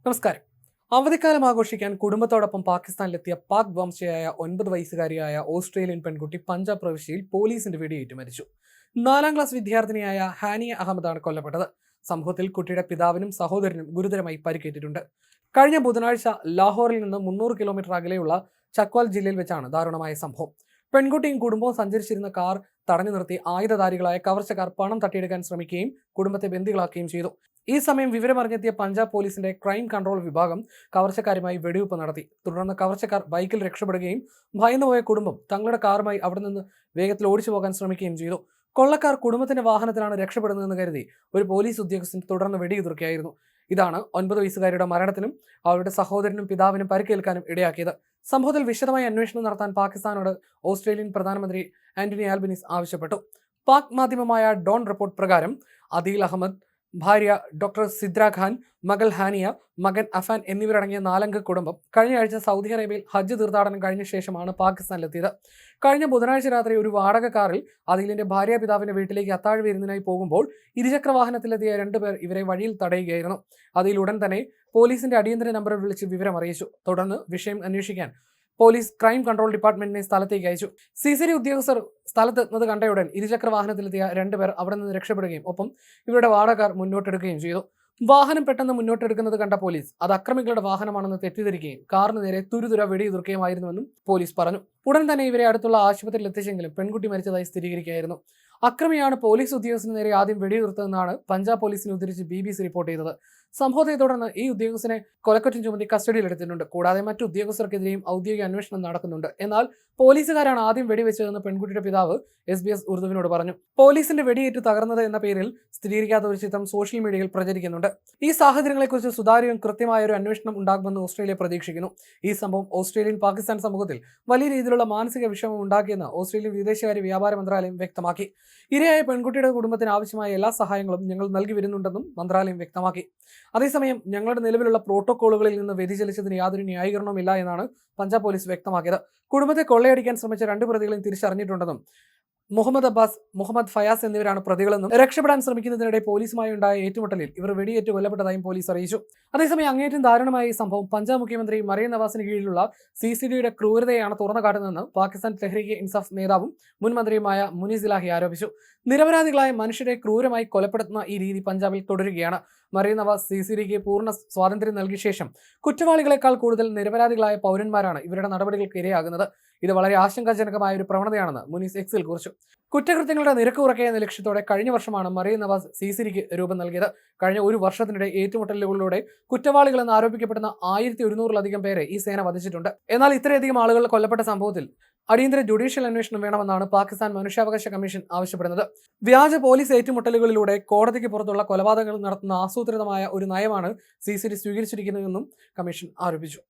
നമസ്കാരം. അവധിക്കാലം ആഘോഷിക്കാൻ കുടുംബത്തോടൊപ്പം പാകിസ്ഥാനിലെത്തിയ പാക് വംശയായ 9 വയസ്സുകാരിയായ ഓസ്ട്രേലിയൻ പെൺകുട്ടി പഞ്ചാബ് പ്രവിശ്യയിൽ പോലീസിന്റെ വെടിയേറ്റ് മരിച്ചു. 4ാം ക്ലാസ് വിദ്യാർത്ഥിനിയായ ഹാനിയ അഹമ്മദാണ് കൊല്ലപ്പെട്ടത്. സംഭവത്തിൽ കുട്ടിയുടെ പിതാവിനും സഹോദരനും ഗുരുതരമായി പരിക്കേറ്റിട്ടുണ്ട്. കഴിഞ്ഞ ബുധനാഴ്ച ലാഹോറിൽ നിന്ന് 300 കിലോമീറ്റർ അകലെയുള്ള ചക്വാൽ ജില്ലയിൽ വെച്ചാണ് ദാരുണമായ സംഭവം. പെൺകുട്ടിയും കുടുംബവും സഞ്ചരിച്ചിരുന്ന കാർ തടഞ്ഞു നിർത്തി ആയുധധാരികളായ കവർച്ചക്കാർ പണം തട്ടിയെടുക്കാൻ ശ്രമിക്കുകയും കുടുംബത്തെ ബന്ദികളാക്കുകയും ചെയ്തു. ഈ സമയം വിവരമറിഞ്ഞെത്തിയ പഞ്ചാബ് പോലീസിന്റെ ക്രൈം കൺട്രോൾ വിഭാഗം കവർച്ചക്കാരുമായി വെടിവെപ്പ് നടത്തി. തുടർന്ന് കവർച്ചക്കാർ ബൈക്കിൽ രക്ഷപ്പെടുകയും ഭയന്നുപോയ കുടുംബം തങ്ങളുടെ കാറുമായി അവിടെ നിന്ന് വേഗത്തിൽ ഓടിച്ചു പോകാൻ ശ്രമിക്കുകയും ചെയ്തു. കൊള്ളക്കാർ കുടുംബത്തിന്റെ വാഹനത്തിലാണ് രക്ഷപ്പെടുന്നതെന്ന് കരുതി ഒരു പോലീസ് ഉദ്യോഗസ്ഥൻ തുടർന്ന് വെടിയുതിർക്കുകയായിരുന്നു. ഇതാണ് 9 വയസ്സുകാരിയുടെ മരണത്തിനും അവരുടെ സഹോദരനും പിതാവിനും പരിക്കേൽക്കാനും ഇടയാക്കിയത്. സംഭവത്തിൽ വിശദമായ അന്വേഷണം നടത്താൻ പാകിസ്ഥാനോട് ഓസ്ട്രേലിയൻ പ്രധാനമന്ത്രി ആന്റണി ആൽബനീസ് ആവശ്യപ്പെട്ടു. പാക് മാധ്യമമായ ഡോൺ റിപ്പോർട്ട് പ്രകാരം അദീൽ അഹമ്മദ്, ഭാര്യ ഡോക്ടർ സിദ്ര ഖാൻ, മകൾ ഹാനിയ, മകൻ അഫാൻ എന്നിവരടങ്ങിയ 4-അംഗ കുടുംബം കഴിഞ്ഞ ആഴ്ച സൗദി അറേബ്യയിൽ ഹജ്ജ് തീർത്ഥാടനം കഴിഞ്ഞ ശേഷമാണ് പാകിസ്ഥാനിലെത്തിയത്. കഴിഞ്ഞ ബുധനാഴ്ച രാത്രി ഒരു വാടക കാറിൽ അദീലിന്റെ ഭാര്യാപിതാവിന്റെ വീട്ടിലേക്ക് അത്താഴ വിരുന്നിനായി പോകുമ്പോൾ ഇരുചക്ര വാഹനത്തിലെത്തിയ 2 പേർ ഇവരെ വഴിയിൽ തടയുകയായിരുന്നു. അതിൽ ഉടൻ തന്നെ പോലീസിന്റെ അടിയന്തര നമ്പറിൽ വിളിച്ച് വിവരം അറിയിച്ചു. തുടർന്ന് വിഷയം അന്വേഷിക്കാൻ പോലീസ് ക്രൈം കൺട്രോൾ ഡിപ്പാർട്ട്മെന്റിനെ സ്ഥലത്തേക്ക് അയച്ചു. സിസിഡി ഉദ്യോഗസ്ഥർ സ്ഥലത്തെത്തുന്നത് കണ്ടയുടൻ ഇരുചക്ര വാഹനത്തിലെത്തിയ 2 പേർ അവിടെ നിന്ന് രക്ഷപ്പെടുകയും ഒപ്പം ഇവരുടെ വാടകക്കാർ മുന്നോട്ടെടുക്കുകയും ചെയ്തു. വാഹനം പെട്ടെന്ന് മുന്നോട്ടെടുക്കുന്നത് കണ്ട പോലീസ് അത് അക്രമികളുടെ വാഹനമാണെന്ന് തെറ്റിദ്ധരിക്കുകയും കാറിന് നേരെ തുരുതുര വെടിയുതിർക്കുകയുമായിരുന്നുവെന്നും പോലീസ് പറഞ്ഞു. ഉടൻ തന്നെ ഇവരെ അടുത്തുള്ള ആശുപത്രിയിൽ എത്തിച്ചെങ്കിലും പെൺകുട്ടി മരിച്ചതായി സ്ഥിരീകരിക്കുകയായിരുന്നു. അക്രമിയാണ് പോലീസ് ഉദ്യോഗസ്ഥന് നേരെ ആദ്യം വെടിയുതിർത്തതെന്നാണ് പഞ്ചാബ് പോലീസിനെ ഉദ്ധരിച്ച് BBC റിപ്പോർട്ട് ചെയ്തത്. സംഭവത്തെ തുടർന്ന് ഈ ഉദ്യോഗസ്ഥനെ കൊലക്കുറ്റം ചുമത്തി കസ്റ്റഡിയിലെടുത്തിട്ടുണ്ട്. കൂടാതെ മറ്റു ഉദ്യോഗസ്ഥർക്കെതിരെയും ഔദ്യോഗിക അന്വേഷണം നടക്കുന്നുണ്ട്. എന്നാൽ പോലീസുകാരാണ് ആദ്യം വെടിവെച്ചതെന്ന് പെൺകുട്ടിയുടെ പിതാവ് SBS ഉറുദുവിനോട് പറഞ്ഞു. പോലീസിന്റെ വെടിയേറ്റ് തകർന്നത് എന്ന പേരിൽ സ്ഥിരീകരിക്കാത്ത ഒരു ചിത്രം സോഷ്യൽ മീഡിയയിൽ പ്രചരിക്കുന്നുണ്ട്. ഈ സാഹചര്യങ്ങളെക്കുറിച്ച് സുതാര്യവും കൃത്യമായ ഒരു അന്വേഷണം ഉണ്ടാകുമെന്ന് ഓസ്ട്രേലിയ പ്രതീക്ഷിക്കുന്നു. ഈ സംഭവം ഓസ്ട്രേലിയൻ പാകിസ്ഥാൻ സമൂഹത്തിൽ വലിയ രീതിയിലുള്ള മാനസിക വിഷമം ഉണ്ടാക്കിയെന്ന് ഓസ്ട്രേലിയൻ വിദേശകാര്യ വ്യാപാര മന്ത്രാലയം വ്യക്തമാക്കി. ഇരയായ പെൺകുട്ടിയുടെ കുടുംബത്തിന് ആവശ്യമായ എല്ലാ സഹായങ്ങളും ഞങ്ങൾ നൽകി വരുന്നുണ്ടെന്നും മന്ത്രാലയം വ്യക്തമാക്കി. അതേസമയം ഞങ്ങളുടെ നിലവിലുള്ള പ്രോട്ടോക്കോളുകളിൽ നിന്ന് വ്യതിചലിച്ചതിന് യാതൊരു ന്യായീകരണവുമില്ല എന്നാണ് പഞ്ചാബ് പോലീസ് വ്യക്തമാക്കിയത്. കുടുംബത്തെ കൊള്ളയടിക്കാൻ ശ്രമിച്ച 2 പ്രതികളെയും തിരിച്ചറിഞ്ഞിട്ടുണ്ടെന്നും മുഹമ്മദ് അബ്ബാസ്, മുഹമ്മദ് ഫയാസ് എന്നിവരാണ് പ്രതികളെന്നും രക്ഷപ്പെടാൻ ശ്രമിക്കുന്നതിനിടെ പോലീസുമായി ഉണ്ടായ ഏറ്റുമുട്ടലിൽ ഇവർ വെടിയേറ്റ് കൊല്ലപ്പെട്ടതായും പോലീസ് അറിയിച്ചു. അതേസമയം അങ്ങേയറ്റം ദാരുണമായ ഈ സംഭവം പഞ്ചാബ് മുഖ്യമന്ത്രി മറിയം നവാസിന് കീഴിലുള്ള CCDയുടെ ക്രൂരതയാണ് തുറന്നു കാട്ടുന്നതെന്ന് പാകിസ്ഥാൻ തെഹ്രീകെ ഇൻസാഫ് നേതാവും മുൻ മന്ത്രിയുമായ മുനീസ് ഇലാഹി ആരോപിച്ചു. നിരപരാധികളായ മനുഷ്യരെ ക്രൂരമായി കൊലപ്പെടുത്തുന്ന ഈ രീതി പഞ്ചാബിൽ തുടരുകയാണ്. മറിയം നവാസ് CCDക്ക് പൂർണ്ണ സ്വാതന്ത്ര്യം നൽകിയ ശേഷം കുറ്റവാളികളെക്കാൾ കൂടുതൽ നിരപരാധികളായ പൗരന്മാരാണ് ഇവരുടെ നടപടികൾക്ക് ഇരയാകുന്നത്. ഇത് വളരെ ആശങ്കാജനകമായ ഒരു പ്രവണതയാണെന്ന് മുനീസ് എക്സിൽ കുറിച്ചു. കുറ്റകൃത്യങ്ങളുടെ നിരക്ക് കുറയ്ക്കുക എന്ന ലക്ഷ്യത്തോടെ കഴിഞ്ഞ വർഷമാണ് മറിയം നവാസ് CCDക്ക് രൂപം നൽകിയത്. കഴിഞ്ഞ ഒരു വർഷത്തിനിടെ ഏറ്റുമുട്ടലുകളിലൂടെ കുറ്റവാളികളെന്ന് ആരോപിക്കപ്പെടുന്ന 1100-ലധികം പേരെ ഈ സേന വധിച്ചിട്ടുണ്ട്. എന്നാൽ ഇത്രയധികം ആളുകൾ കൊല്ലപ്പെട്ട സംഭവത്തിൽ അടിയന്തര ജുഡീഷ്യൽ അന്വേഷണം വേണമെന്നാണ് പാകിസ്ഥാൻ മനുഷ്യാവകാശ കമ്മീഷൻ ആവശ്യപ്പെടുന്നത്. വ്യാജ പോലീസ് ഏറ്റുമുട്ടലുകളിലൂടെ കോടതിക്ക് പുറത്തുള്ള കൊലപാതകങ്ങൾ നടത്തുന്ന ആസൂത്രിതമായ ഒരു നയമാണ് CCD സ്വീകരിച്ചിരിക്കുന്നതെന്നും കമ്മീഷൻ ആരോപിച്ചു.